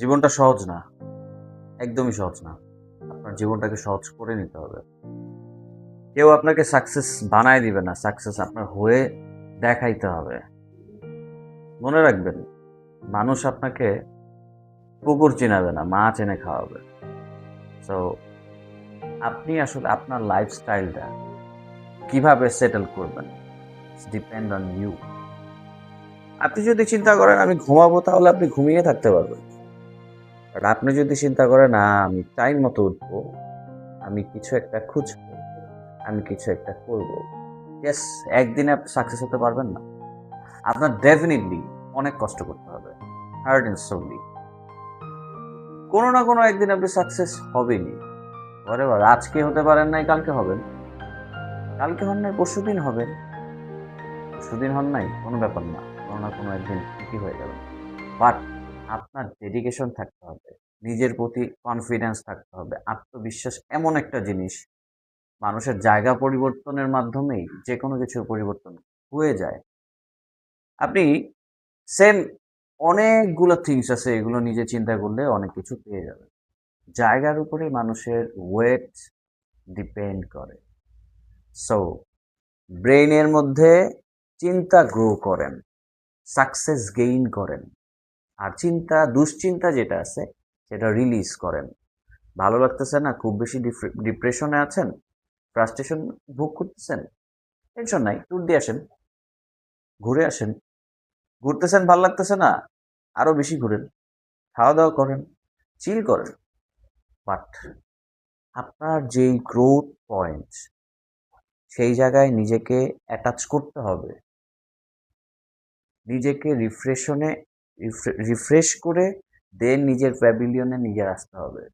জীবনটা সহজ না, একদমই সহজ না। আপনার জীবনটাকে সহজ করে নিতে হবে। কেউ আপনাকে সাকসেস বানায় দিবে না, সাকসেস আপনার হয়ে দেখাইতে হবে। মনে রাখবেন, মানুষ আপনাকে পুকুর চিনাবে না, মাছ এনে খাওয়াবে। সো আপনি আসলে আপনার লাইফস্টাইলটা কিভাবে সেটেল করবেন, ডিপেন্ড অন ইউ। আপনি যদি চিন্তা করেন আমি ঘুমাবো, তাহলে আপনি ঘুমিয়ে থাকতে পারবেন। আর আপনি যদি চিন্তা করেন না আমি টাইম মতো উঠবো, আমি কিছু একটা খুঁজবো, আমি কিছু একটা করবো, ইয়েস, একদিনে আপনি সাকসেস হতে পারবেন না। আপনার ডেফিনেটলি অনেক কষ্ট করতে হবে, হার্ড অ্যান্ড সোলি। কোনো না কোনো একদিন আপনি সাকসেস হবেনই। বরাবর আজকে হতে পারেন নাই, কালকে হবেন, কালকে হন নাই পরশুদিন হবেন, পরশুদিন হন নাই কোনো ব্যাপার না, কোনো না কোনো একদিন ঠিকই হয়ে যাবে। বাট আপনার ডেডিকেশন থাকতে হবে, নিজের প্রতি কনফিডেন্স থাকতে হবে। আত্মবিশ্বাস এমন একটা জিনিস, মানুষের জায়গা পরিবর্তনের মাধ্যমেই যে কোনো কিছুর পরিবর্তন হয়ে যায়। আপনি সেম অনেকগুলো থিংস আছে, এগুলো নিজে চিন্তা করলে অনেক কিছু পেয়ে যাবেন। জায়গার উপরে মানুষের ওয়েট ডিপেন্ড করে। সো ব্রেইনের মধ্যে চিন্তা গ্রো করেন, সাকসেস গেইন করেন। আর দুশ্চিন্তা যেটা আছে সেটা রিলিজ করেন। ভালো লাগতেছে না, খুব বেশি ডিপ্রেশনে আছেন, ফ্রাস্ট্রেশন ভোগ করতেছেন, টেনশন নাই, ট্যুর দিয়ে আসেন, ঘুরে আসেন। ঘুরতেছেন, ভালো লাগতেছে না, আরো বেশি ঘুরেন, খাওয়া দাওয়া করেন, চিল করেন। বাট আপনার যেই গ্রোথ পয়েন্ট, সেই জায়গায় নিজেকে অ্যাটাচ করতে হবে, নিজেকে রিফ্রেশ করে দেন নিজের প্যাভিলিয়নে নিজে আসতে হবে।